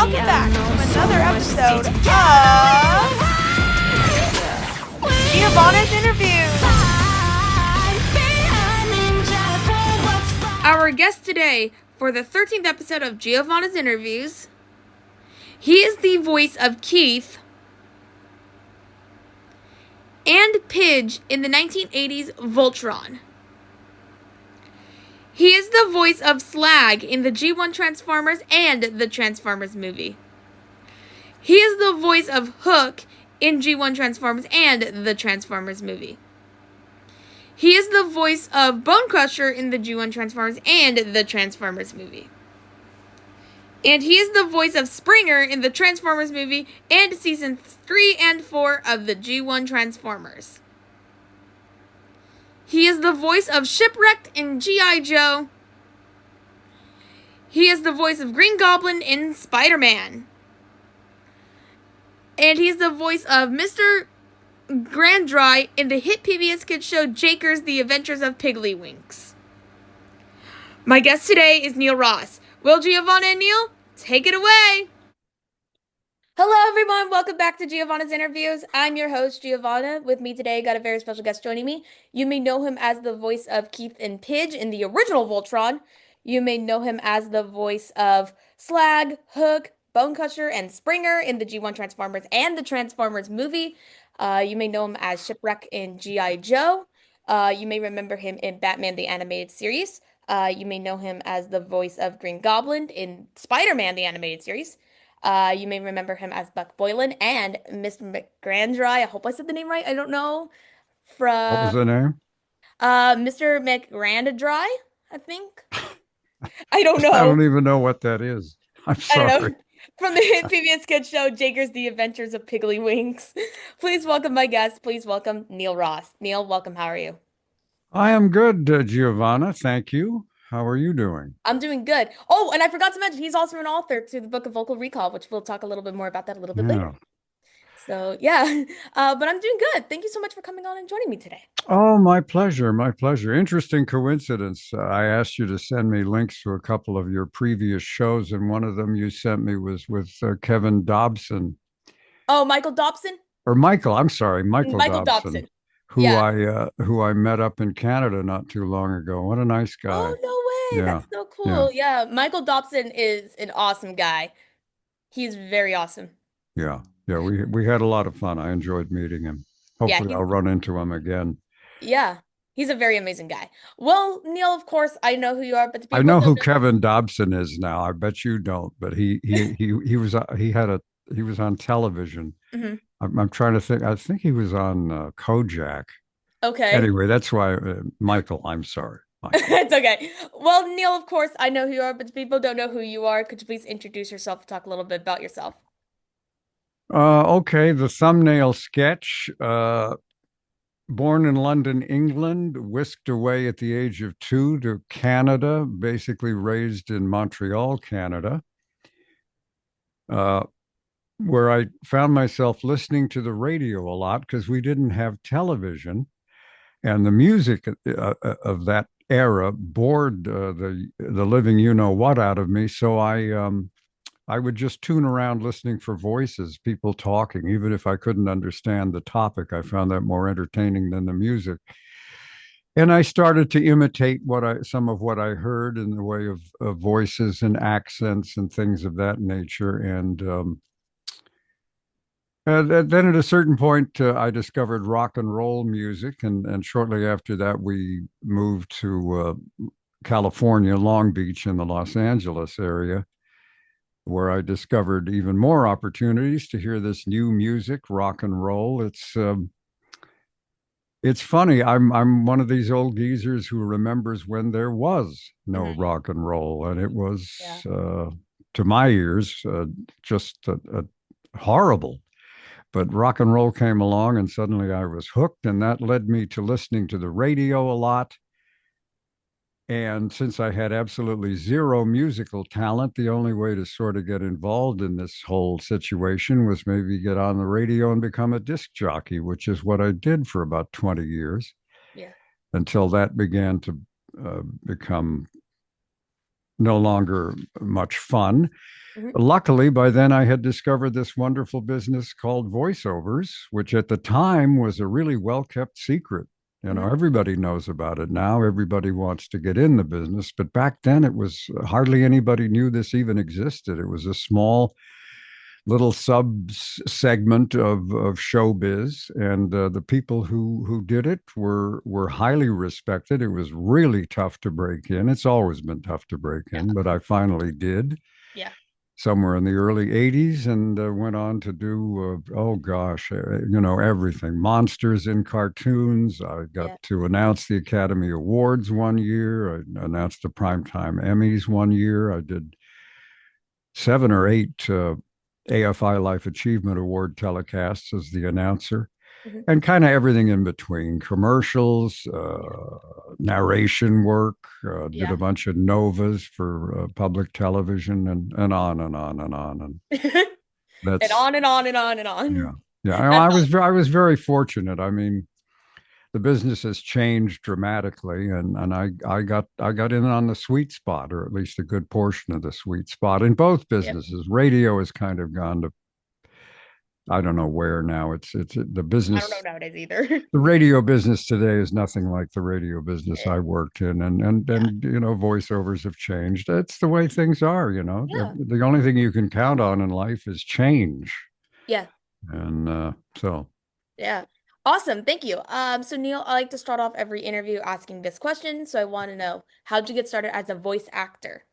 welcome back to another episode of Giovanna's Interviews. Our guest today for the 13th episode of Giovanna's Interviews, he is the voice of Keith and Pidge in the 1980s Voltron. He is the voice of Slag in the G1 Transformers and the Transformers movie. He is the voice of Hook in G1 Transformers and the Transformers movie. He is the voice of Bone Crusher in the G1 Transformers and the Transformers movie. And he is the voice of Springer in the Transformers movie and season 3 and 4 of the G1 Transformers. He is the voice of Shipwreck in G.I. Joe. He is the voice of Green Goblin in Spider-Man. And he's the voice of Mr. Grandry in the hit PBS Kids show Jakers, The Adventures of Piggly-Winks. My guest today is Neil Ross. Will Giovanna and Neil take it away? Hello, everyone. Welcome back to Giovanna's Interviews. I'm your host, Giovanna. With me today, got a very special guest joining me. You may know him as the voice of Keith and Pidge in the original Voltron. You may know him as the voice of Slag, Hook, Bone Crusher, and Springer in the G1 Transformers and the Transformers movie. You may know him as Shipwreck in G.I. Joe. You may remember him in Batman the Animated Series. You may know him as the voice of Green Goblin in Spider-Man the Animated Series. You may remember him as Buck Boylan and Mr. McGrandry. I hope I said the name right. I don't know. What was the name? Mr. McGrandry, I think. I don't know. I don't even know what that is. I'm sorry. I don't know. From the hit PBS Kids show, Jakers, The Adventures of Piggly-Winks. Please welcome my guest. Please welcome Neil Ross. Neil, welcome. How are you? I am good, Giovanna. Thank you. How are you doing? I'm doing good. Oh, and I forgot to mention, he's also an author to the book of Vocal Recall, which we'll talk a little bit more about that a little bit later. So, yeah, but I'm doing good. Thank you so much for coming on and joining me today. Oh, my pleasure. My pleasure. Interesting coincidence. I asked you to send me links to a couple of your previous shows, and one of them you sent me was with Kevin Dobson. Oh, Michael Dobson? Or Michael, I'm sorry, Michael Dobson. Who I met up in Canada not too long ago. What a nice guy. Oh, no way. Yeah. That's so cool. Yeah. Michael Dobson is an awesome guy. He's very awesome. Yeah. Yeah. We had a lot of fun. I enjoyed meeting him. Hopefully I'll run into him again. Yeah. He's a very amazing guy. Well, Neil, of course, I know who you are, but I know who Kevin Dobson is now. I bet you don't, but he was on television. Mm-hmm. I'm trying to think. I think he was on Kojak. Okay. Anyway, that's why, Michael, I'm sorry. It's okay. Well, Neil, of course, I know who you are, but people don't know who you are. Could you please introduce yourself and talk a little bit about yourself? Okay, the thumbnail sketch. Born in London, England, whisked away at the age of 2 to Canada, basically raised in Montreal, Canada. Where I found myself listening to the radio a lot because we didn't have television, and the music of that era bored the living you know what out of me. So I would just tune around listening for voices, people talking, even if I couldn't understand the topic. I found that more entertaining than the music. And I started to imitate some of what I heard in the way of voices and accents and things of that nature. And then at a certain point, I discovered rock and roll music. And shortly after that, we moved to California, Long Beach in the Los Angeles area, where I discovered even more opportunities to hear this new music, rock and roll. It's funny. I'm one of these old geezers who remembers when there was no rock and roll, and it was, to my ears, just horrible. But rock and roll came along, and suddenly I was hooked, and that led me to listening to the radio a lot. And since I had absolutely zero musical talent, the only way to sort of get involved in this whole situation was maybe get on the radio and become a disc jockey, which is what I did for about 20 years. Yeah. Until that began to become no longer much fun. Mhm. Luckily, by then I had discovered this wonderful business called voiceovers, which at the time was a really well kept secret. You know, Mhm. everybody knows about it now. Everybody wants to get in the business. But back then, it was hardly anybody knew this even existed. It was a small little sub segment of showbiz, and the people who did it were highly respected. It was really tough to break in. It's always been tough to break Yeah. in, but I finally did Yeah. somewhere in the early 80s, and went on to do oh gosh, everything. Monsters in cartoons. I got Yeah. to announce the Academy Awards one year. I announced the Primetime Emmys one year. I did 7 or 8 AFI Life Achievement Award telecasts as the announcer, Mhm. and kind of everything in between: commercials, Yeah. narration work, did Yeah. a bunch of novas for public television, and on and on and on. And And that's, on and on and on and yeah. on. Yeah, That's I was very fortunate. I mean, the business has changed dramatically, and I got in on the sweet spot, or at least a good portion of the sweet spot in both yep. businesses. Radio has kind of gone to, I don't know where now. It's the I don't know business. nowadays either. The radio business today is nothing like the radio business Eh, I worked in, and yeah. voiceovers have changed. That's the way things are. Yeah. The only thing you can count on in life is change, Yeah. and so. Yeah. Awesome. Thank you. So Neil, I like to start off every interview asking this question. So I want to know, how'd you get started as a voice actor?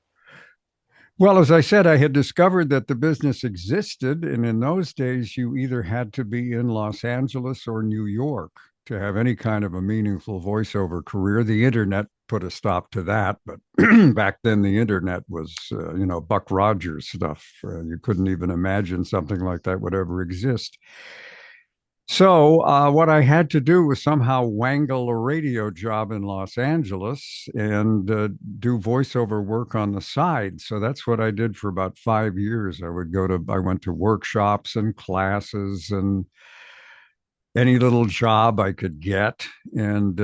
Well, as I said, I had discovered that the business existed. And in those days, you either had to be in Los Angeles or New York to have any kind of a meaningful voiceover career. The internet put a stop to that. But back then, the internet was, Buck Rogers stuff. You couldn't even imagine something like that would ever exist. So, what I had to do was somehow wangle a radio job in Los Angeles and do voiceover work on the side. So that's what I did for about 5 years. I went to workshops and classes and any little job I could get. And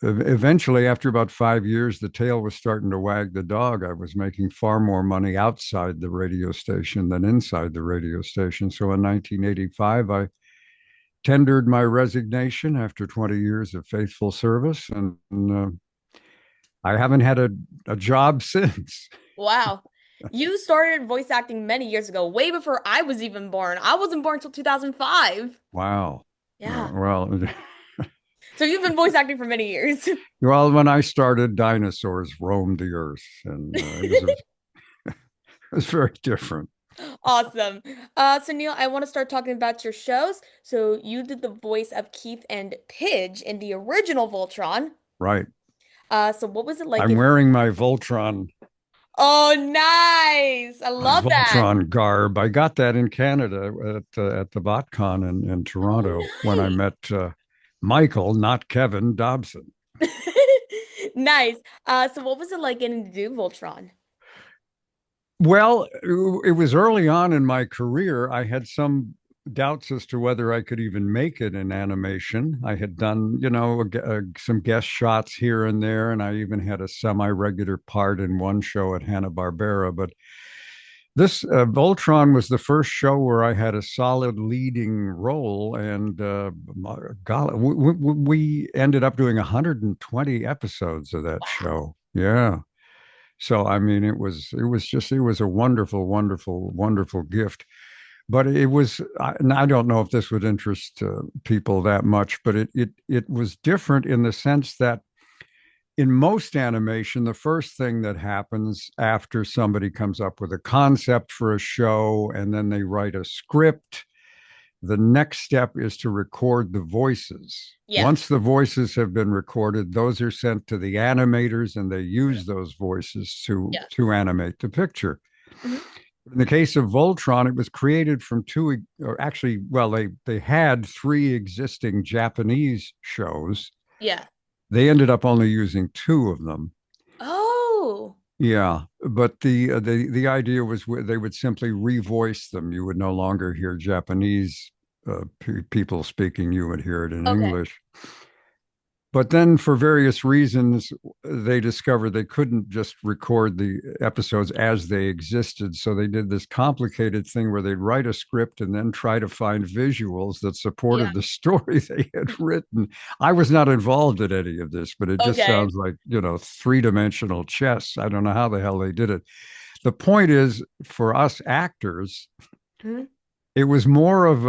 eventually, after about 5 years, the tail was starting to wag the dog. I was making far more money outside the radio station than inside the radio station. So in 1985, I tendered my resignation after 20 years of faithful service, and I haven't had a job since. Wow. You started voice acting many years ago, way before I was even born. I wasn't born until 2005. Wow. Yeah. Well, So you've been voice acting for many years. well, when I started, dinosaurs roamed the earth, and it was very different. Awesome. So Neil, I want to start talking about your shows. So you did the voice of Keith and Pidge in the original Voltron. Right. So what was it like I'm in? wearing my Voltron Oh, nice. I my love that. Voltron garb. I got that in Canada at the BotCon in Toronto when I Oh, met Michael, not Kevin Dobson. nice. Nice. So what was it like getting to do Voltron? Well, it was early on in my career. I had some doubts as to whether I could even make it in animation. I had done, some guest shots here and there, and I even had a semi-regular part in one show at Hanna-Barbera. But this Voltron was the first show where I had a solid leading role, and God, we ended up doing 120 episodes of that Wow. show. Yeah. So I mean, it was a wonderful, wonderful, wonderful gift. But it was, and I don't know if this would interest people that much, but it was different in the sense that in most animation, the first thing that happens after somebody comes up with a concept for a show and then they write a script, the next step is to record the voices. Yeah. Once the voices have been recorded, those are sent to the animators and they use those voices Yeah. to animate the picture. Mhm. In the case of Voltron, it was created from or actually, well, they had three existing Japanese shows. Yeah. They ended up only using two of them. Oh. Yeah, but the idea was they would simply revoice them. You would no longer hear Japanese people speaking. You would hear it in Okay. English. But then, for various reasons, they discovered they couldn't just record the episodes as they existed. So they did this complicated thing where they'd write a script and then try to find visuals that Yeah. supported the story they had written. I was not involved in any of this, but it just Okay. sounds like, three-dimensional chess. I don't know how the hell they did it. The point is, for us actors, Mhm. it was more of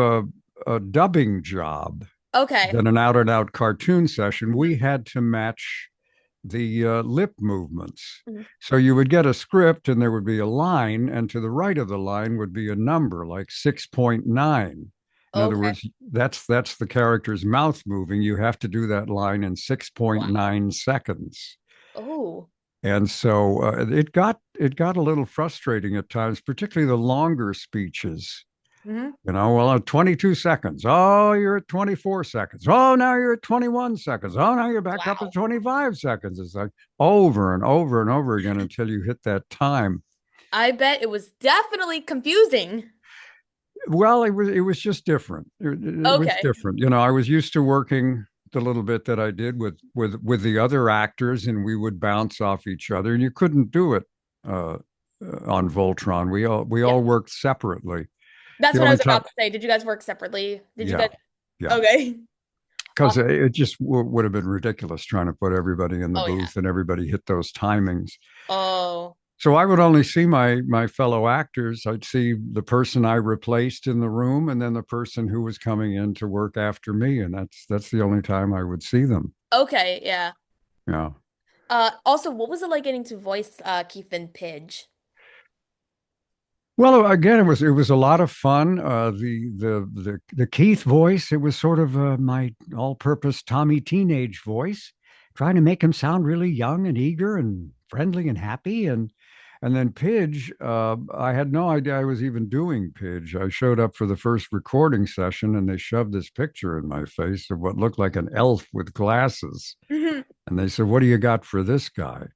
a dubbing job Okay. than an out and out cartoon session. We had to match the lip movements. Mhm. So you would get a script and there would be a line, and to the right of the line would be a number like 6.9. In other Okay. words, that's the character's mouth moving. You have to do that line in Wow. 6.9 seconds. Oh. And so it got a little frustrating at times, particularly the longer speeches. Hmm. Well, 22 seconds. Oh, you're at 24 seconds. Oh, now you're at 21 seconds. Oh, now you're back up at Wow. 25 seconds. It's like over and over and over again until you hit that time. I bet it was definitely confusing. Well, it was just different. It was Okay. different. I was used to working the little bit that I did with the other actors, and we would bounce off each other, and you couldn't do it uh, on Voltron. We all Yeah. worked separately. That's The what I only was time, about to say. Did you guys work separately? Did you yeah, guys? yeah. Okay. Because Awesome. it just would have been ridiculous trying to put everybody in the Oh yeah. booth and everybody hit those timings. Oh. So I would only see my fellow actors. I'd see the person I replaced in the room, and then the person who was coming in to work after me, and that's the only time I would see them. Okay. Yeah. Yeah. Also, what was it like getting to voice Keith and Pidge? Well, again, it was a lot of fun. The Keith voice, it was sort of my all-purpose Tommy teenage voice, trying to make him sound really young and eager and friendly and happy. And then Pidge, I had no idea I was even doing Pidge. I showed up for the first recording session, and they shoved this picture in my face of what looked like an elf with glasses, Mhm. and they said, "What do you got for this guy?"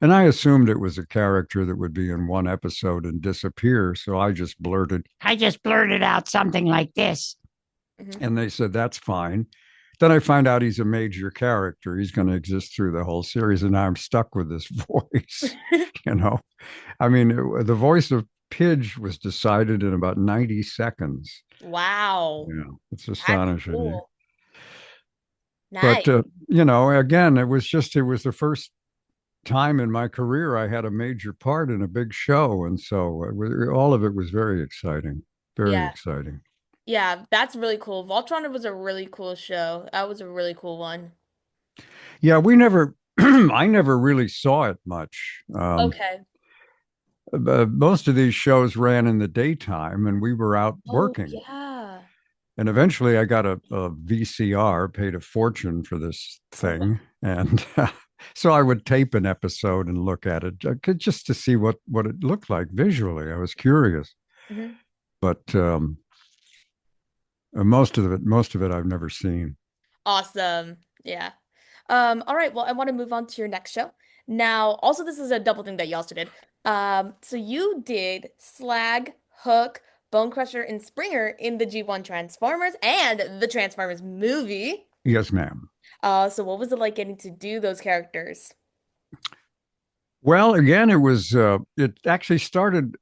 And I assumed it was a character that would be in one episode and disappear. So I just blurted out something like this. Mhm. And they said, that's fine. Then I find out he's a major character. He's going to exist through the whole series. And now I'm stuck with this voice. you know, I mean, the voice of Pidge was decided in about 90 seconds. Wow. Yeah, it's That's astonishing. cool. But, Nice. again, it was the first time in my career I had a major part in a big show, and so all of it was very exciting, very Yeah. exciting. Yeah, that's really cool. Voltron was a really cool show. That was a really cool one. Yeah, we never, I never really saw it much. Okay. Most of these shows ran in the daytime, and we were out Oh, working. yeah. And eventually, I got a VCR, paid a fortune for this Oh, wow. thing, and so I would tape an episode and look at it just to see what it looked like visually. I was curious, Mhm. but most of it I've never seen. Awesome. Yeah. All right. Well, I want to move on to your next show. Now, also, this is a double thing that you also did. So you did Slag, Hook, Bone Crusher, and Springer in the G1 Transformers and the Transformers movie. Yes, ma'am. So what was it like getting to do those characters? Well, again, it actually started.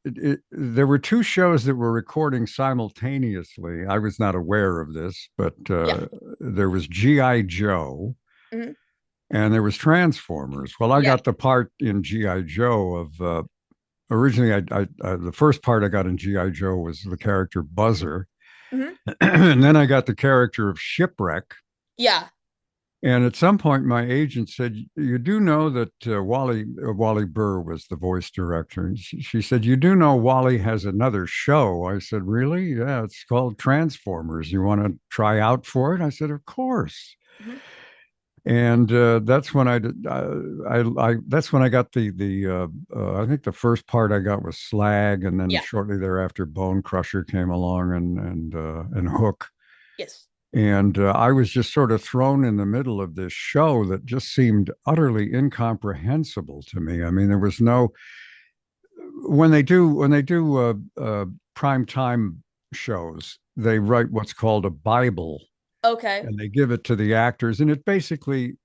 There were two shows that were recording simultaneously. I was not aware of this, but Yeah. there was GI Joe Hmm. and there was Transformers. Well, I Yeah. got the part in GI Joe of originally. The first part I got in GI Joe was the character Buzzer, Hmm. and then I got the character of Shipwreck. Yeah. And at some point, my agent said, "You do know that Wally Burr was the voice director." And she said, "You do know Wally has another show." I said, "Really? Yeah, it's called Transformers. You want to try out for it?" I said, "Of course." Hmm. And that's when I did. That's when I got I think the first part I got was Slag, and then Yeah. shortly thereafter, Bone Crusher came along, and Hook. Yes. And I was just sort of thrown in the middle of this show that just seemed utterly incomprehensible to me. I mean, there was no when they do prime time shows, they write what's called a Bible, Okay. and they give it to the actors, and it basically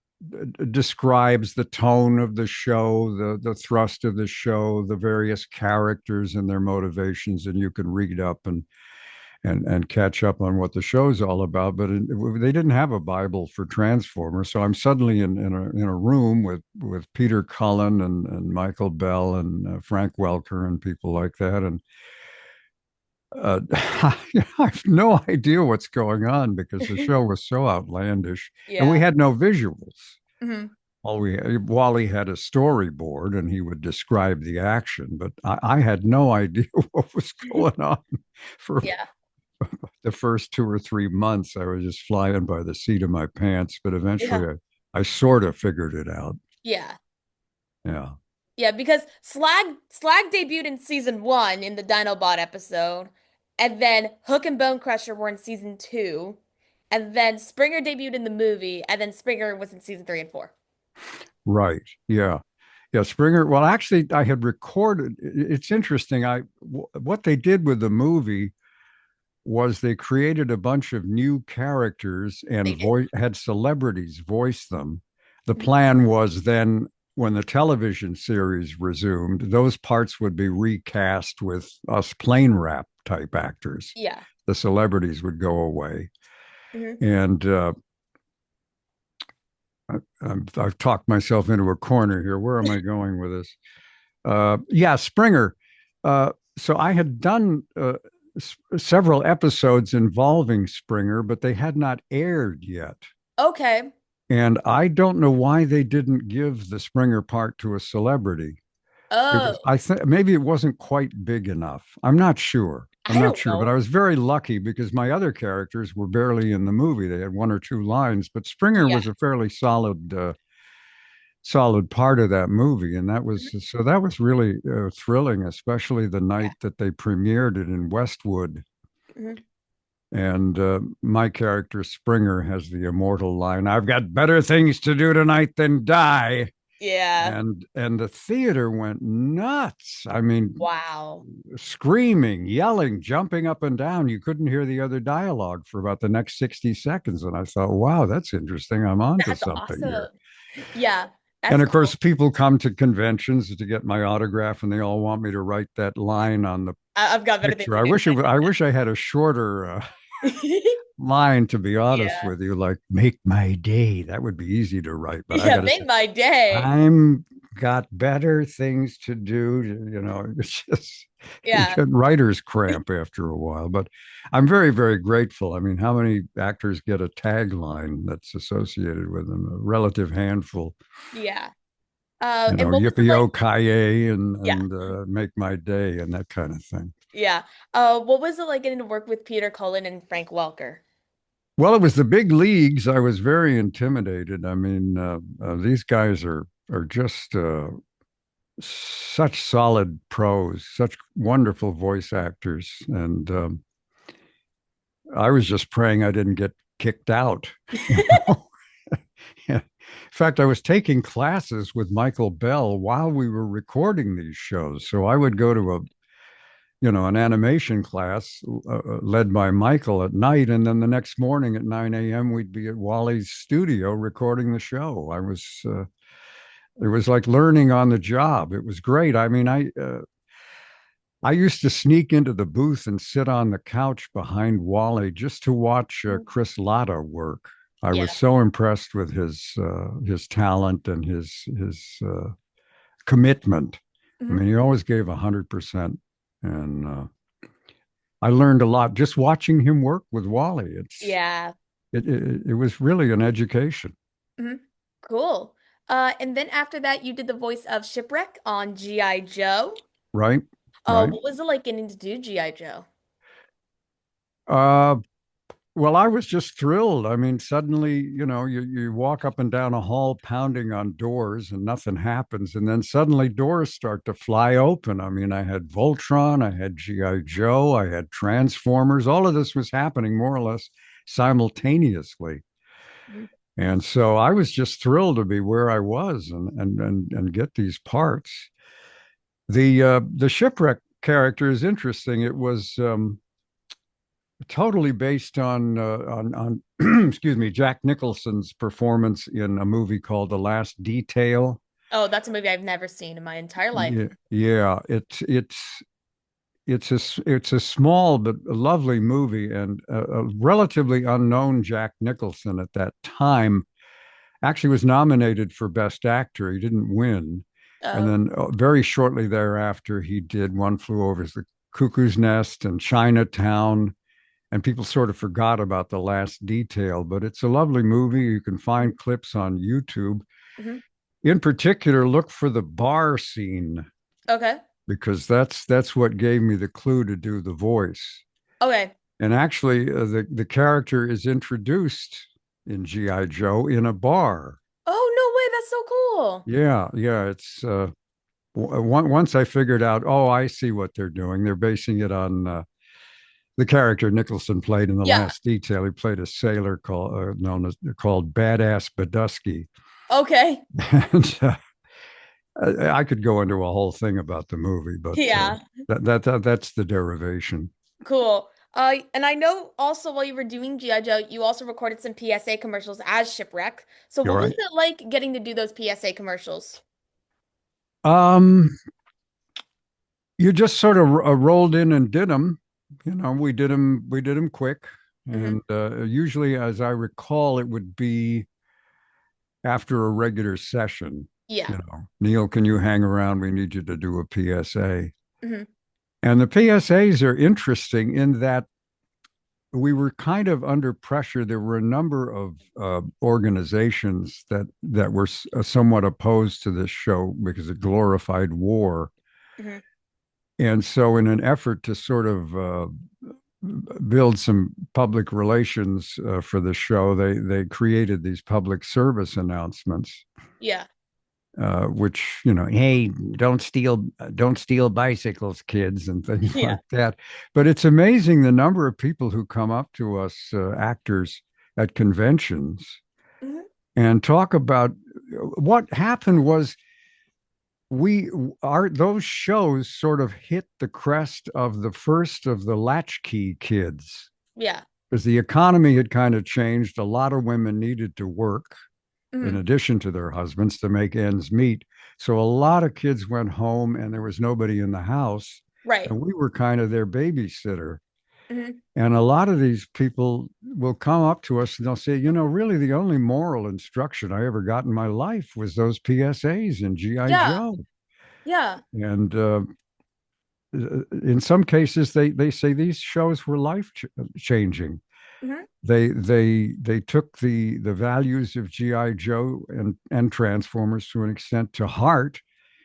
describes the tone of the show, the thrust of the show, the various characters and their motivations, and you can read up and catch up on what the show's all about. But they didn't have a Bible for Transformers, so I'm suddenly in a room with Peter Cullen and Michael Bell and Frank Welker and people like that, and I have no idea what's going on because the show was so outlandish, and we Yeah. had no visuals. Hmm. Wally had a storyboard, and he would describe the action, but I had no idea what was going on for Yeah. the first 2 or 3 months. I was just flying by the seat of my pants, but Yeah. eventually I sort of figured it out. Yeah. Yeah. Yeah, because Slag debuted in season one in the Dinobot episode, and then Hook and Bone Crusher were in season two, and then Springer debuted in the movie, and then Springer was in season three and four. Right. Yeah. Yeah. Springer. Well, actually, I had recorded. It's interesting. What they did with the movie was they created a bunch of new characters They and did. had celebrities voice them. The Mhm. plan was then when the television series resumed, those parts would be recast with us plane rap type actors. Yeah. The celebrities would go away. Hmm. And I've talked myself into a corner here. Where am I going with this? Yeah, Springer. So I had done several episodes involving Springer, but they had not aired yet. Okay. And I don't know why they didn't give the Springer part to a celebrity. It was, Oh, I think maybe it wasn't quite big enough. I'm not sure. I'm I not don't sure, but know. I was very lucky because my other characters were barely in the movie. They had one or two lines, but Springer Yeah. was a fairly solid part of that movie, and that was really thrilling, especially the Yeah. night that they premiered it in Westwood. Hmm. And my character Springer has the immortal line, "I've got better things to do tonight than die." Yeah. And the theater went nuts. I mean, Wow. screaming, yelling, jumping up and down. You couldn't hear the other dialogue for about the next 60 seconds. And I thought, wow, that's interesting. I'm on to That's something here. awesome. Yeah. And That's of course, cool. people come to conventions to get my autograph, and they all want me to write that line on the I've got better things picture. to do tonight. I wish I had a shorter line, to be honest Yeah. with you. Like, make my day. That would be easy to write, but I Yeah, got to say, made my day. I'm got better things to do. It's just you Yeah. get writer's cramp after a while. But I'm very, very grateful. I mean, how many actors get a tagline that's associated with them? A relative handful. Yeah. And what was it Yippee like? o ki Yeah. and make my day and that kind of thing. Yeah. What was it like getting to work with Peter Cullen and Frank Welker? Well, it was the big leagues. I was very intimidated. I mean, these guys are just such solid pros, such wonderful voice actors, and I was just praying I didn't get kicked out. You know? Yeah. In fact, I was taking classes with Michael Bell while we were recording these shows. So I would go to an animation class led by Michael at night. And then the next morning at 9 a.m., we'd be at Wally's studio recording the show. It was like learning on the job. It was great. I mean, I used to sneak into the booth and sit on the couch behind Wally just to watch Chris Latta work. I was Yeah. so impressed with his talent and his commitment. I Hmm. mean, he always gave 100%, and I learned a lot just watching him work with Wally. Yeah. It was really an education, Hmm. Cool. And then after that, you did the voice of Shipwreck on G.I. Joe. right? Right. What was it like getting to do G.I. Joe? Uh, Well, I was just thrilled. I mean, suddenly, you walk up and down a hall pounding on doors and nothing happens. And then suddenly doors start to fly open. I mean, I had Voltron, I had G.I. Joe, I had Transformers. All of this was happening more or less simultaneously. Mhm. And so I was just thrilled to be where I was and get these parts. The shipwreck character is interesting. It was totally based on excuse me, Jack Nicholson's performance in a movie called The Last Detail. Oh, that's a movie I've never seen in my entire life. Yeah, yeah, it's a small but a lovely movie, and a relatively unknown Jack Nicholson at that time actually was nominated for Best Actor. He didn't win, and Oh, then very shortly thereafter, he did One Flew Over the Cuckoo's Nest and Chinatown, and people sort of forgot about The Last Detail. But it's a lovely movie. You can mhm, find clips on YouTube. mhm. In particular, look for the bar scene Okay. because that's what gave me the clue to do the voice. Okay. And actually, the character is introduced in GI Joe in a bar. Oh, no way. That's so cool. Yeah, yeah. It's once I figured out. Oh, I see what they're doing. They're basing it on the character Nicholson played in The Yeah. Last Detail. He played a sailor called Badass Badusky, Okay. and I could go into a whole thing about the movie, but Yeah. that's the derivation. Cool. And I know also while you were doing G.I. Joe, you also recorded some PSA commercials as Shipwreck. So You're what was right. it like getting to do those PSA commercials? Um, you just sort of rolled in and did them. We did them quick, Hmm. and usually, as I recall, it would be after a regular session. Yeah. Neil, can you hang around? We need you to do a PSA. Hmm. And the PSAs are interesting in that we were kind of under pressure. There were a number of organizations that were somewhat opposed to this show because it glorified war. Hmm. And so, in an effort to sort of build some public relations for the show, they created these public service announcements, Yeah. which hey, don't steal bicycles, kids, and things Yeah. like that. But it's amazing the number of people who come up to us, actors at conventions, Hmm. and talk about what happened was we our those shows sort of hit the crest of the first of the latchkey kids Yeah. because the economy had kind of changed. A lot of women needed to work in Hmm. addition to their husbands to make ends meet. So a lot of kids went home and there was nobody in the house. Right. And we were kind of their babysitter. Hmm. And a lot of these people will come up to us and they'll say, really, the only moral instruction I ever got in my life was those PSAs in G.I. Yeah. Joe. Yeah. And in some cases, they say these shows were changing. Hmm. They took the values of GI Joe and Transformers to an extent to heart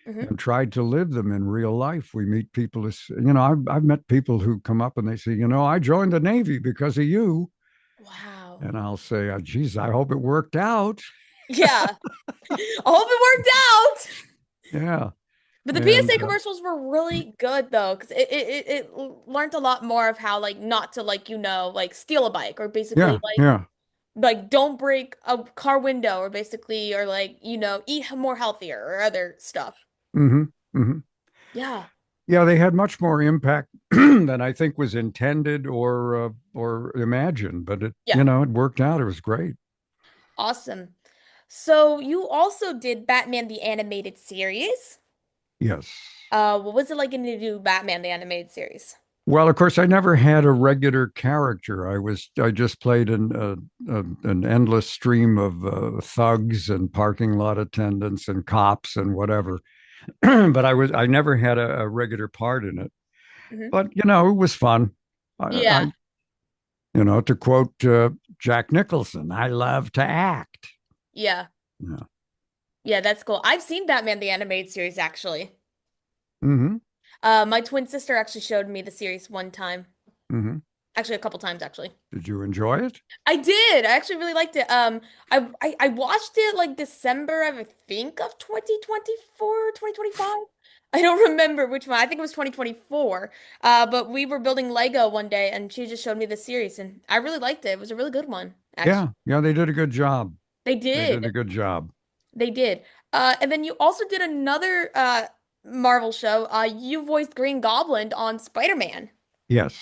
Hmm. and tried to live them in real life. We meet people as I've met people who come up and they say, I joined the Navy because of you, Wow. and I'll say, oh, geez, I hope it worked out. Yeah. I hope it worked out. Yeah, But the and PSA commercials were really good though, because it learned a lot more of how like not to like like steal a bike or basically yeah, yeah. like don't break a car window or basically or like eat more healthier or other stuff. Mm-hmm, mm-hmm. Yeah. Yeah, they had much more impact than I think was intended or imagined, but Yeah. it worked out. It was great. Awesome. So you also did Batman the Animated Series. Yes. What was it like getting to do Batman the Animated Series? Well, of course, I never had a regular character. I just played an endless stream of thugs and parking lot attendants and cops and whatever. But I never had a regular part in it. Hmm. But it was fun. I Yeah. to quote Jack Nicholson, I love to act. Yeah. Yeah. Yeah, that's cool. I've seen Batman the Animated Series actually. Mm-hmm. My twin sister actually showed me the series one time. Mm-hmm. Actually, a couple times actually. Did you enjoy it? I did. I actually really liked it. I watched it like December of I think of 2024 or 2025. I don't remember which one. I think it was 2024. But we were building Lego one day and she just showed me the series and I really liked it. It was a really good one, actually. Yeah. Yeah. They did a good job. They They did did. a good job. They did. And then you also did another Marvel show. You voiced Green Goblin on Spider-Man. Yes.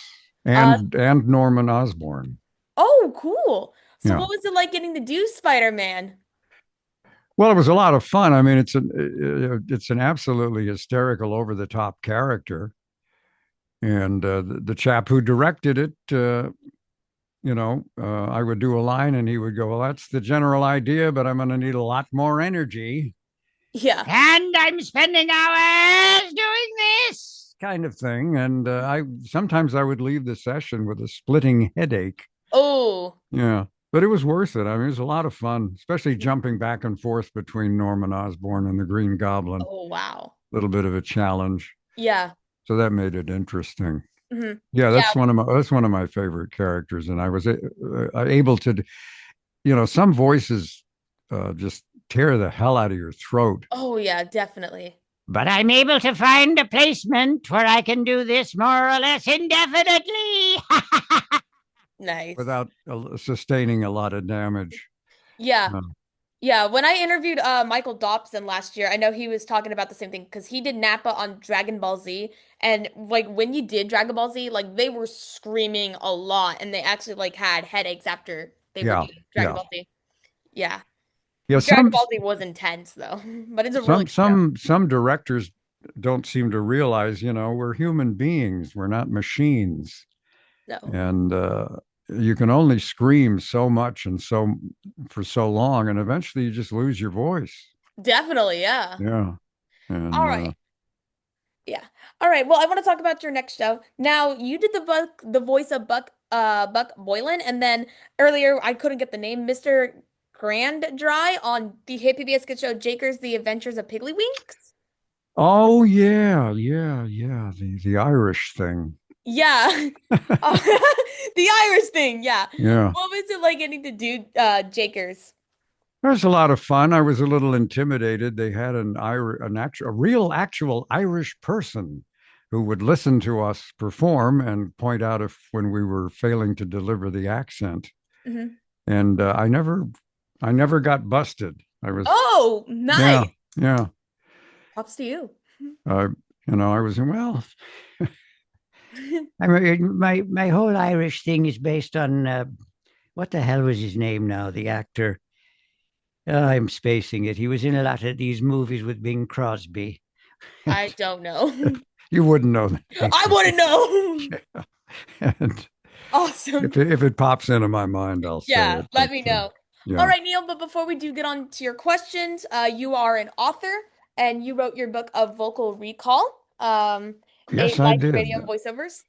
Uh, and Norman Osborn. oh, cool. So Yeah. what was it like getting to do Spider-Man? Well, it was a lot of fun. I mean, it's an absolutely hysterical, over the top character, and the chap who directed it, I would do a line, and he would go, "Well, that's the general idea, but I'm going to need a lot more energy, Yeah. and I'm spending hours doing this kind of thing." And I sometimes I would leave the session with a splitting headache. Oh. Yeah. But it was worth it. I mean, it was a lot of fun, especially jumping back and forth between Norman Osborn and the Green Goblin. A Oh, wow. little bit of a challenge. Yeah. So that made it interesting. Hmm. Yeah, Yeah. that's one of my favorite characters, and I was able to, some voices just tear the hell out of your throat. Oh, yeah, definitely. But I'm able to find a placement where I can do this more or less indefinitely Nice. without sustaining a lot of damage. Yeah. Uh, Yeah, when I interviewed Michael Dobson last year, I know he was talking about the same thing because he did Nappa on Dragon Ball Z, and like when you did Dragon Ball Z, like they were screaming a lot, and they actually like had headaches after they were yeah, doing Dragon yeah, Ball Z. Yeah, yeah. Dragon Ball Z was intense though, but it's a really Some good show. some some directors don't seem to realize, we're human beings, we're not machines, No, and you can only scream so much and so for so long, and eventually you just lose your voice. definitely, yeah. Yeah, All and right, yeah. All right. Well, I want to talk about your next show. Now, you did the voice of Buck Boylan, and then earlier I couldn't get the name, Mr. Grand Dry on the hit PBS Kids show Jakers: The Adventures of Piggly-Winks. oh yeah, yeah, yeah, the Irish thing. Yeah. Uh, the Irish thing, yeah. Yeah. What was it like getting to do Jakers? It was a lot of fun. I was a little intimidated. They had a real, actual Irish person who would listen to us perform and point out if when we were failing to deliver the accent. Hmm. And I never got busted. I was, Oh, nice. yeah, yeah. Props to you. Uh, I was well. I mean, my whole Irish thing is based on what the hell was his name now? The actor. I'm spacing it. He was in a lot of these movies with Bing Crosby. I don't know. You wouldn't know that. I wouldn't know. And Awesome. if it pops into my mind, I'll say Yeah, it. let But me know. All yeah, right, Neil, but before we do get on to your questions, you are an author and you wrote your book of Vocal Recall, yes, a I life did. radio voiceovers.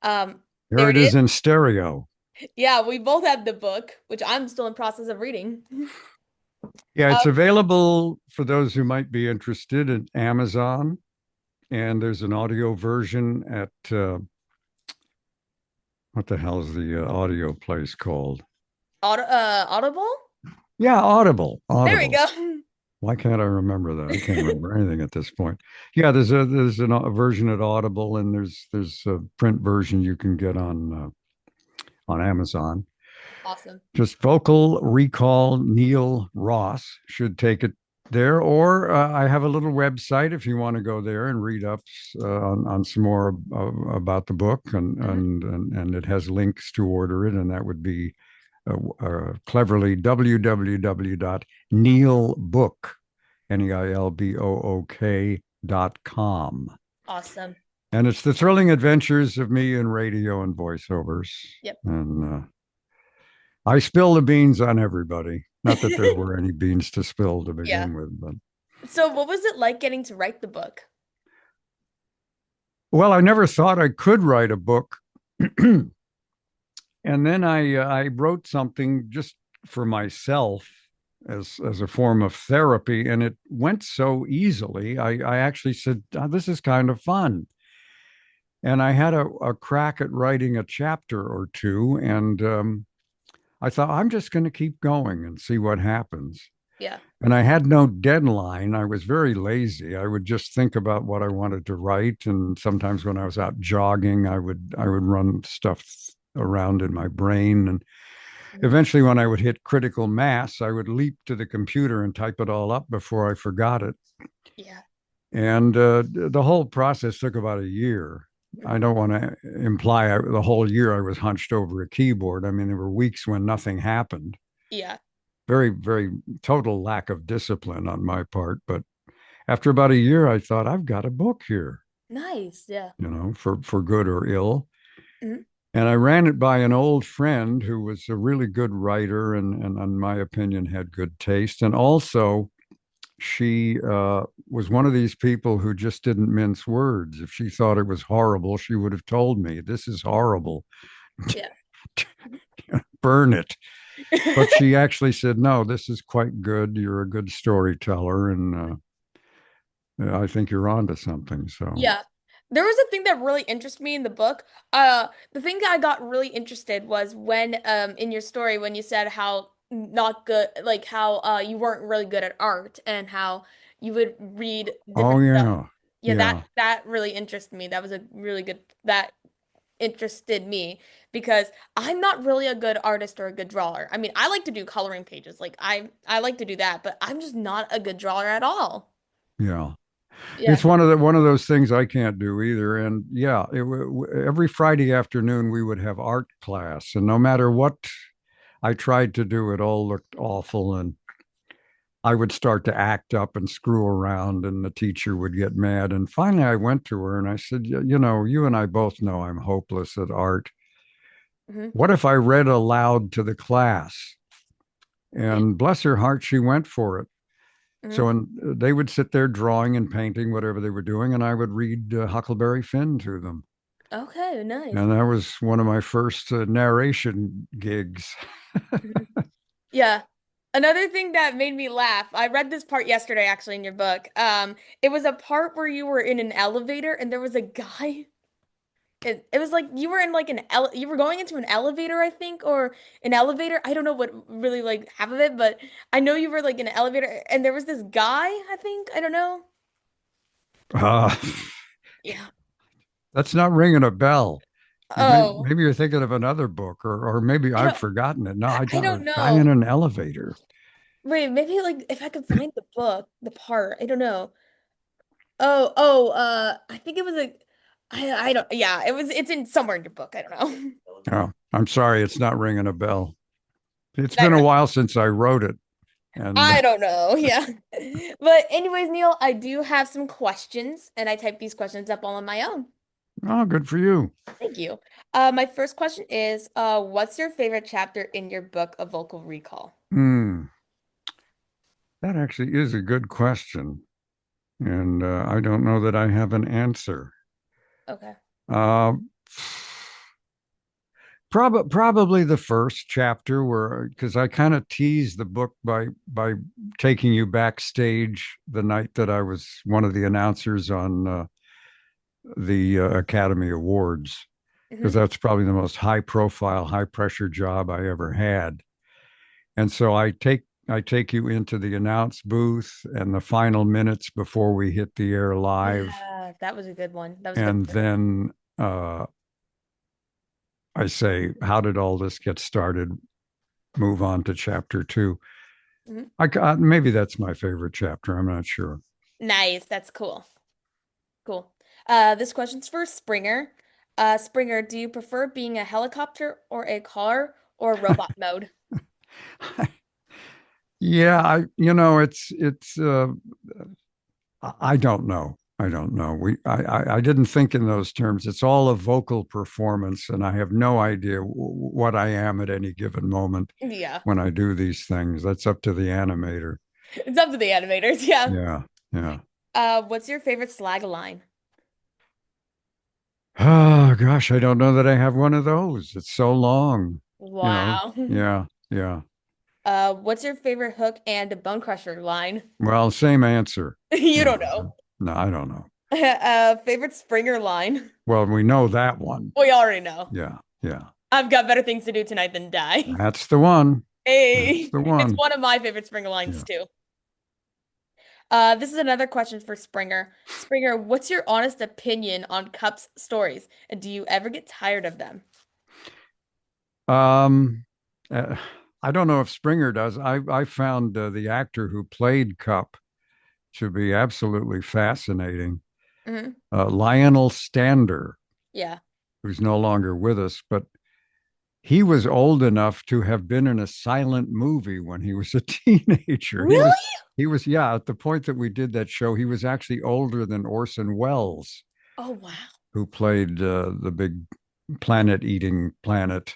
Um, Here there it it is. is in stereo. Yeah, we both have the book, which I'm still in process of reading. Yeah, Uh, it's available for those who might be interested at Amazon, and there's an audio version at what the hell is the audio place called? Audible? Yeah, Audible. There we Audible. go. Why can't I remember that? I can't remember anything at this point. Yeah, a version at Audible, and there's a print version you can get on Amazon. Awesome. Just vocal recall Neil Ross should take it there, or I have a little website if you want to go there and read up on some more about the book, Mhm. and it has links to order it, and that would be cleverly www.neilbook neilbook.com. Awesome. And it's the thrilling adventures of me in radio and voiceovers. Yep. And I spill the beans on everybody. Not that there were any beans to spill to Yeah. begin with, but So, what was it like getting to write the book? well, I never thought I could write a book. And then I wrote something just for myself as a form of therapy, and it went so easily. I actually said, oh, "This is kind of fun," and I had a crack at writing a chapter or two, and I thought I'm just going to keep going and see what happens. Yeah. And I had no deadline. I was very lazy. I would just think about what I wanted to write, and sometimes when I was out jogging, I would run stuff around in my brain, and Mhm. eventually when I would hit critical mass, I would leap to the computer and type it all up before I forgot it. Yeah. And the whole process took about a year. I don't want to imply the whole year I was hunched over a keyboard. I mean, there were weeks when nothing happened. Yeah. Very, very total lack of discipline on my part. But after about a year, I thought, I've got a book here, Nice. Yeah. for good or ill. Mhm. And I ran it by an old friend who was a really good writer and in my opinion, had good taste. And also, she was one of these people who just didn't mince words. If she thought it was horrible, she would have told me, this is horrible, Yeah. burn it. But she actually said, no, this is quite good. You're a good storyteller. And I think you're onto something. So, Yeah. There was a thing that really interested me in the book. The thing that I got really interested was when in your story when you said how not good like how you weren't really good at art and how you would read oh, different stuff. yeah. Yeah, Yeah. that really interested me. That was a really good that interested me because I'm not really a good artist or a good drawer. I mean, I like to do coloring pages. Like I like to do that, but I'm just not a good drawer at all. Yeah. Yeah. It's one of those things I can't do either. And yeah, every Friday afternoon we would have art class, and no matter what I tried to do, it all looked awful, and I would start to act up and screw around, and the teacher would get mad. And finally, I went to her and I said, you and I both know I'm hopeless at art. Hmm. What if I read aloud to the class? Yeah. And bless her heart, she went for it. Hmm. So and they would sit there drawing and painting whatever they were doing, and I would read Huckleberry Finn to them. Okay, nice. And that was one of my first narration gigs. Mhm. Yeah. Another thing that made me laugh, I read this part yesterday actually in your book. It was a part where you were in an elevator and there was a guy. It was like you were in like you were going into an elevator, I think, or an elevator. I don't know what really like half of it, but I know you were like in an elevator and there was this guy, I think. I don't know. Uh, Yeah. that's not ringing a bell. Oh, Maybe you're thinking of another book, or maybe I I've don't forgotten it. No, I I don't. A don't guy in know. an elevator. Wait, maybe like if I could find the book, the part. I don't know. Oh, I think it was a, I don't, yeah, it's in somewhere in your book. I don't know. Oh, I'm sorry, it's not ringing a bell. It's I been a don't, while since I wrote it, and I don't know. Yeah. But anyways, Neil, I do have some questions and I typed these questions up all on my own. oh, good for you. Thank you. My first question is, what's your favorite chapter in your book, A Vocal Recall? Hmm, that actually is a good question, and I don't know that I have an answer. Okay. Uh, probably the first chapter where because I kind of teased the book by taking you backstage the night that I was one of the announcers on the Academy Awards because Hmm. that's probably the most high profile, high pressure job I ever had. And so I take you into the announce booth and the final minutes before we hit the air live, Yeah, that was a good one. That was a good and part. then I say, how did all this get started? Move on to chapter two. Mhm. Maybe that's my favorite chapter. I'm not sure. Nice. That's cool. Cool. This question's for Springer. Springer, do you prefer being a helicopter or a car or robot mode? Yeah, it's I don't know. I don't know. I didn't think in those terms. It's all a vocal performance, and I have no idea what I am at any given moment Yeah. when I do these things. That's up to the animator. It's up to the animators, yeah. Yeah, yeah. What's your favorite slag line? Oh gosh, I don't know that I have one of those. It's so long. You know. Wow. Yeah, yeah. What's your favorite hook and bone crusher line? Well, same answer. You You don't know. know. No, I don't know. Favorite Springer line? Well, we know that one. We already know. Yeah, yeah. I've got better things to do tonight than die. That's the one. That's Hey, the it's one. one of my favorite Springer lines Yeah. too. This is another question for Springer. Springer, what's your honest opinion on Cup's stories? And do you ever get tired of them? Um, uh, I don't know if Springer does. I found the actor who played Cup to be absolutely fascinating. Hmm. Lionel Stander. Yeah. who's no longer with us, but he was old enough to have been in a silent movie when he was a teenager. He was Really? he was yeah, at the point that we did that show, he was actually older than Orson Welles, Oh, wow. who played the big planet-eating planet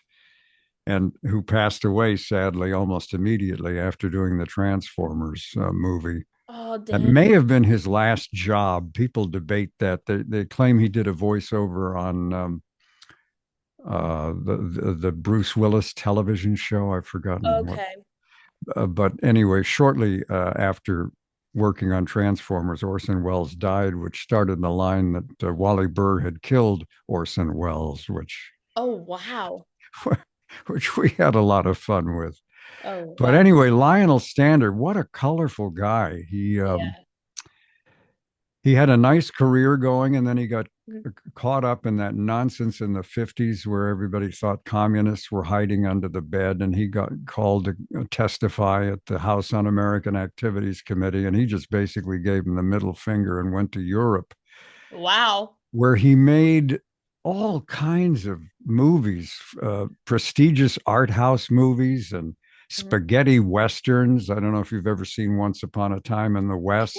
and who passed away sadly almost immediately after doing the Transformers movie. Oh, That dang. may have been his last job. People debate that. They claim he did a voiceover on the Bruce Willis television show. I've forgotten what. Okay. But anyway, shortly after working on Transformers, Orson Welles died, which started the line that Wally Burr had killed Orson Welles, which Oh, wow. which we had a lot of fun with. Oh, But wow. anyway, Lionel Stander, what a colorful guy. Yeah. He had a nice career going, and then he got Mhm. caught up in that nonsense in the 50s where everybody thought communists were hiding under the bed, and he got called to testify at the House Un-American Activities Committee, and he just basically gave him the middle finger and went to Europe, Wow. where he made all kinds of movies, prestigious art house movies and Mhm. spaghetti westerns. I don't know if you've ever seen Once Upon a Time in the West.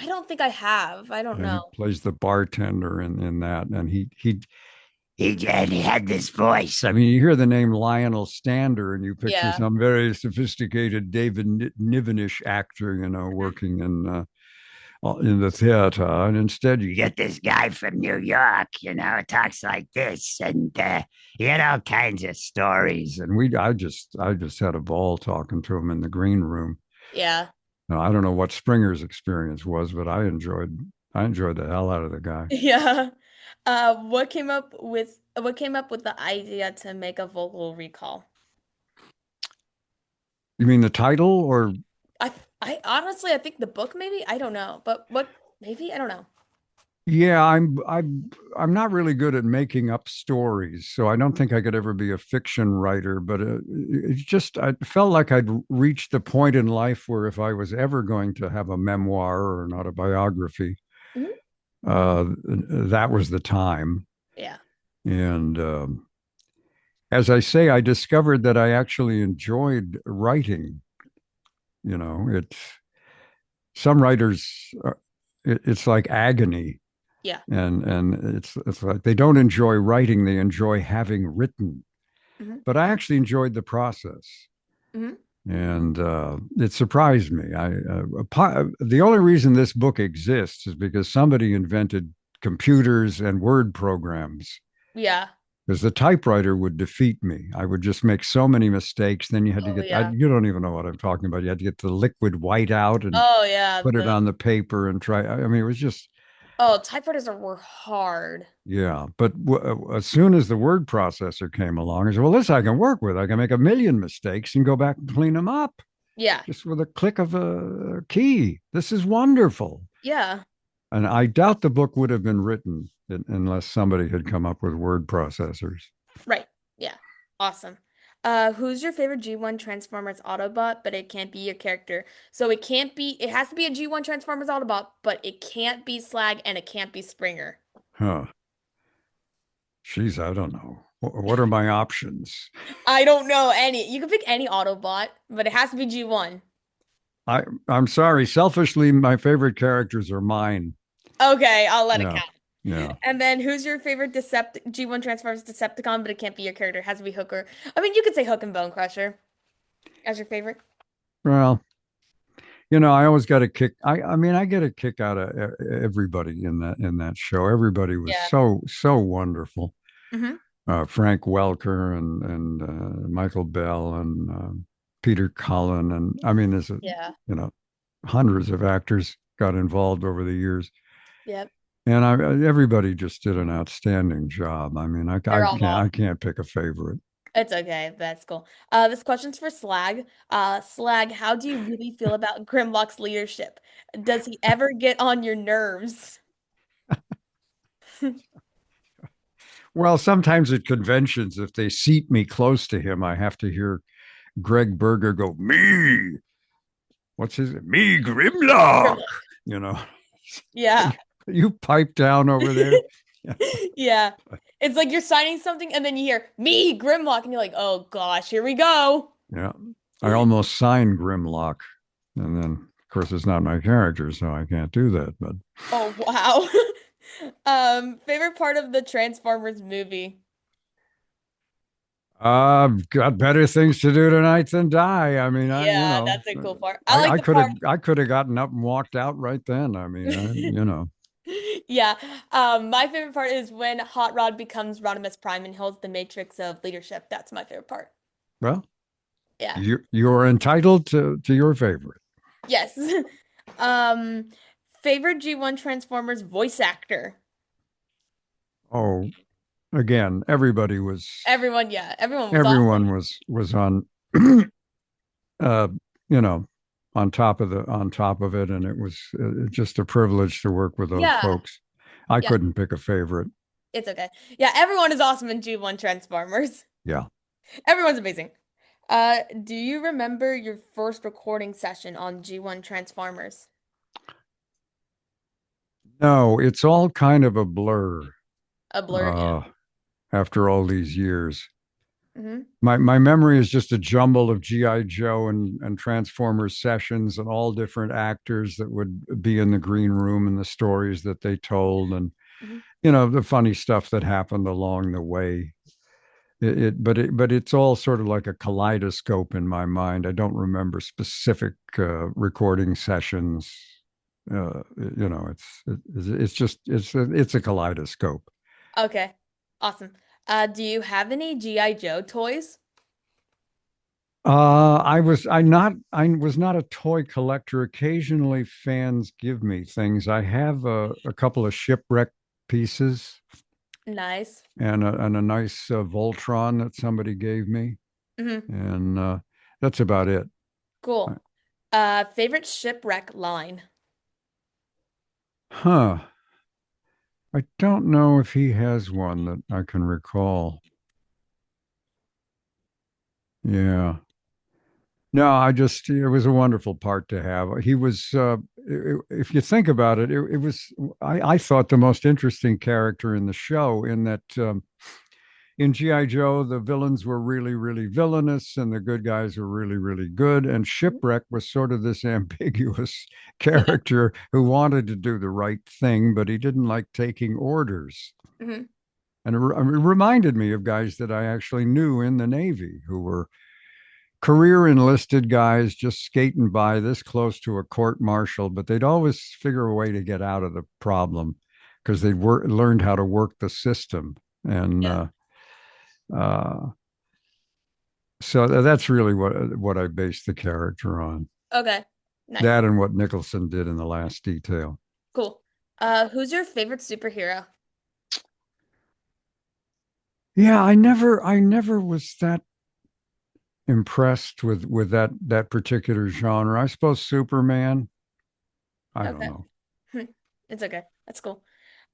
I don't think I have. I don't Yeah, he know. plays the bartender in that, and he had this voice. I mean, you hear the name Lionel Stander, and you picture Yeah. some very sophisticated David Nivenish actor, Mhm. working in the theater, and instead you get this guy from New York, talks like this, and he had all kinds of stories, and I just had a ball talking to him in the green room. Yeah. Now, I don't know what Springer's experience was, but I enjoyed the hell out of the guy. Yeah. What came up with the idea to make a vocal recall? You mean the title or I honestly I think the book maybe I don't know, but what maybe I don't know. Yeah, I'm not really good at making up stories, so I don't think I could ever be a fiction writer. But it's just I felt like I'd reached the point in life where if I was ever going to have a memoir or an autobiography, Mhm. that was the time. Yeah. And as I say, I discovered that I actually enjoyed writing. It's some writers, it's like agony, Yeah. and it's like they don't enjoy writing, they enjoy having written. Hmm. But I actually enjoyed the process, Hmm. and it surprised me. The only reason this book exists is because somebody invented computers and word programs, Yeah. because the typewriter would defeat me. I would just make so many mistakes. Then you had to Oh get, yeah. you don't even know what I'm talking about. You had to get the liquid white out and Oh yeah. put it on the paper and try. I mean, it was just, Typewriters were hard. yeah. But as soon as the word processor came along, I said, well, this I can work with. I can make a million mistakes and go back and clean them up Yeah. just with a click of a key. This is wonderful. Yeah. And I doubt the book would have been written unless somebody had come up with word processors. Right. Yeah. Awesome. Who's your favorite G1 Transformers Autobot, but it can't be your character? So it has to be a G1 Transformers Autobot, but it can't be Slag and it can't be Springer. Huh. Geez, I don't know. What are my options? I don't know any. You can pick any Autobot, but it has to be G1. I'm sorry. Selfishly, my favorite characters are mine. Okay, I'll let it Yeah. count. Yeah. And then who's your favorite G1 Transformers Decepticon, but it can't be your character. It has to be Hooker. I mean, you could say Hook and Bone Crusher as your favorite. Well, I always got a kick. I mean, I get a kick out of everybody in that show. Everybody was Yeah. so wonderful. Hmm. Frank Welker and Michael Bell and Peter Cullen, and I mean, Yeah. you know hundreds of actors got involved over the years, Yep. and everybody just did an outstanding job. I mean, They're I all can't I awesome. can't pick a favorite. It's okay. That's cool. This question's for Slag. Slag, how do you really feel about Grimlock's leadership? Does he ever get on your nerves? Well, sometimes at conventions, if they seat me close to him, I have to hear Greg Berger go, "Me, what's his me Grimlock?" Grimlock. You know, Yeah. you pipe down over there. Yeah. It's like you're signing something and then you hear me, Grimlock, and you're like, oh gosh, here we go. Yeah. I almost signed Grimlock. And then, of course, it's not my character, so I can't do that. But Oh wow. Favorite part of the Transformers movie? I've got better things to do tonight than die. I mean, Yeah, that's a cool part. I like I the could have part. I could have gotten up and walked out right then. I mean, Yeah. My favorite part is when Hot Rod becomes Rodimus Prime and holds the matrix of leadership. That's my favorite part. well, Yeah. you're entitled to your favorite. Yes. Um, Favorite G1 Transformers voice actor? Oh, again, Everyone, yeah. Everyone was everyone awesome. was on uh, you know, on top of it, and it was just a privilege to work with those Yeah. folks. I Yeah, couldn't pick a favorite. it's okay. Yeah, everyone is awesome in G1 Transformers. Yeah. Everyone's amazing. Do you remember your first recording session on G1 Transformers? No, it's all kind of a blur A blur, yeah. uh, after all these years. Hmm. My memory is just a jumble of GI Joe and Transformers sessions and all different actors that would be in the green room and the stories that they told and Hmm. the funny stuff that happened along the way. But it's all sort of like a kaleidoscope in my mind. I don't remember specific recording sessions. It's just it's a kaleidoscope. Okay, awesome. Do you have any G.I. Joe toys? I was not a toy collector. Occasionally fans give me things. I have a couple of shipwreck pieces Nice. and a nice Voltron that somebody gave me, Hmm. and that's about it. Cool. Favorite shipwreck line? Huh. I don't know if he has one that I can recall. Yeah. No, it was a wonderful part to have. He was, if you think about it, it was, I thought the most interesting character in the show in that in G.I. Joe, the villains were really, really villainous and the good guys were really, really good. And Shipwreck was sort of this ambiguous Yeah. character who wanted to do the right thing, but he didn't like taking orders. Hmm. And it reminded me of guys that I actually knew in the Navy who were career enlisted guys just skating by this close to a court martial, but they'd always figure a way to get out of the problem because they'd learned how to work the system. And Yeah. uh, so that's really what I based the character on. Okay. Nice. That and what Nicholson did in The Last Detail. Cool. Who's your favorite superhero? Yeah, I never was that impressed with that particular genre. I suppose Superman. I don't Okay. know. It's okay. That's cool.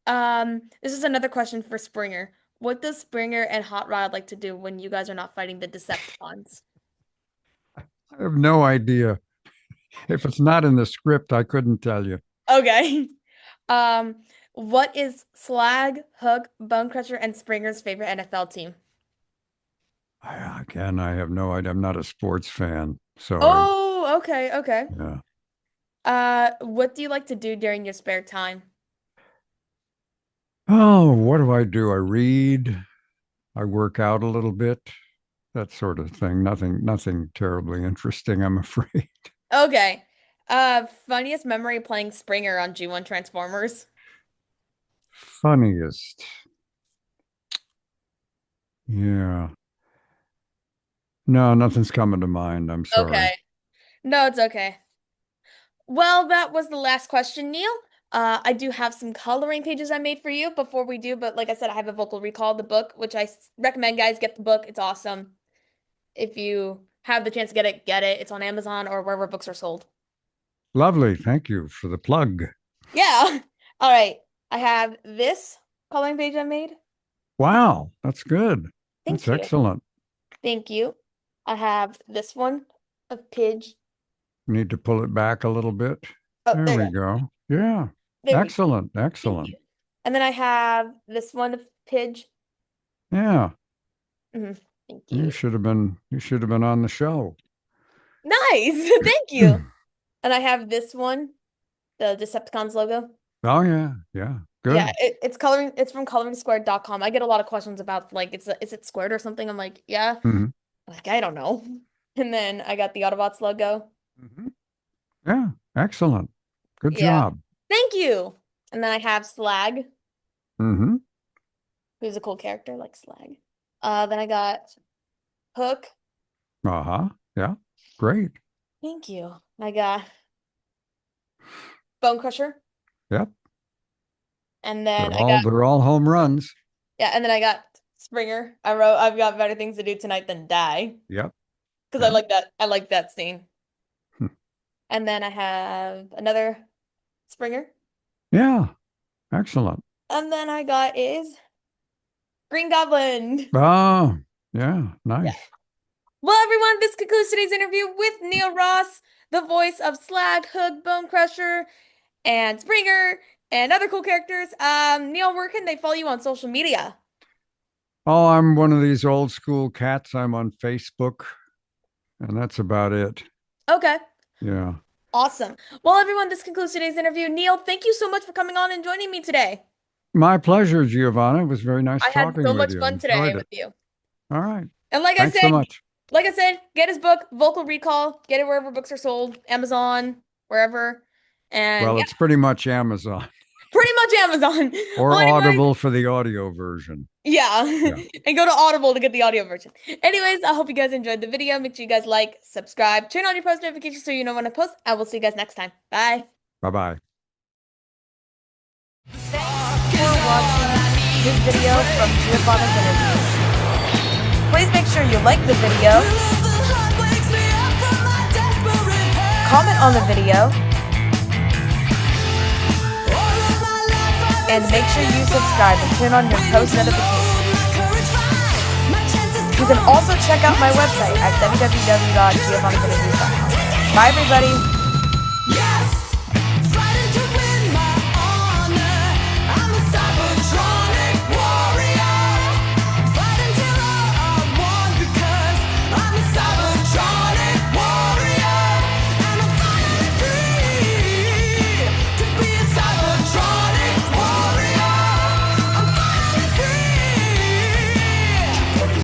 This is another question for Springer. What does Springer and Hot Rod like to do when you guys are not fighting the Decepticons? I have no idea. If it's not in the script, I couldn't tell you. Okay. Um, what is Slag, Hook, Bonecrusher, and Springer's favorite NFL team? Again, I have no idea. I'm not a sports fan. So Oh, okay, okay. yeah. What do you like to do during your spare time? Oh, what do I do? I read, I work out a little bit, that sort of thing. Nothing terribly interesting, I'm afraid. Okay. Funniest memory playing Springer on G1 Transformers? Funniest. Yeah. No, nothing's coming to mind. I'm Okay. sorry. No, it's okay. Well, that was the last question, Neil. I do have some coloring pages I made for you before we do, but like I said, I have a vocal recall, the book, which recommend guys get the book. It's awesome. If you have the chance to get it, get it. It's on Amazon or wherever books are sold. Lovely. Thank you for the plug. Yeah. All right. I have this coloring page I made. Wow, that's good. That's Thank you. excellent. Thank you. I have this one of Pidge. Need to pull it back a little bit. Oh, There there you we go. go. Yeah. There we go. Excellent. Thank Excellent. you. And then I have this one of Pidge. Yeah. Thank you. You should have been on the show. Nice. Thank you. And I have this one, the Decepticons logo. Oh yeah. Yeah. Good. Yeah, it's from coloringsquared.com. I get a lot of questions about like is it squared or something? I'm like, yeah. Mm-hmm. Like, I don't know. And then I got the Autobots logo. Mm-hmm. Yeah, excellent. Good Yeah. job. Thank you. And then I have Slag, Mm-hmm. who's a cool character, like Slag. Then I got Hook. Uh-huh. Yeah. Great. Thank you. I got Bone Crusher. Yep. And then They're all home runs. Yeah, and then I got Springer. I've got better things to do tonight than die. Yep. Because I like that scene. And then I have another Springer. Yeah. Excellent. And then I got is Green Goblin. Oh, yeah. Nice. Yeah. Well, everyone, this concludes today's interview with Neil Ross, the voice of Slag, Hook, Bone Crusher, and Springer, and other cool characters. Neil, where can they follow you on social media? Oh, I'm one of these old school cats. I'm on Facebook, and that's about it. Okay. Yeah. Awesome. Well, everyone, this concludes today's interview. Neil, thank you so much for coming on and joining me today. My pleasure, Giovanna. It was very nice I talking with you. I had so much fun today with you. All right. And Thanks so much. Like I said, get his book, Vocal Recall. Get it wherever books are sold, Amazon, wherever. And well, it's pretty much Amazon. Pretty much Amazon. Or Audible for the audio version. Yeah. And go to Audible to get the audio version. Anyways, I hope you guys enjoyed the video. Make sure you guys like, subscribe, turn on your post notifications so you know when I post. I will see you guys next time. Bye. Bye-bye. Thanks for watching this video from Giovanna's interview. Please make sure you like the video, comment on the video, and make sure you subscribe and turn on your post notifications. You can also check out my website at www.giovannapinterviews.com. Bye, everybody.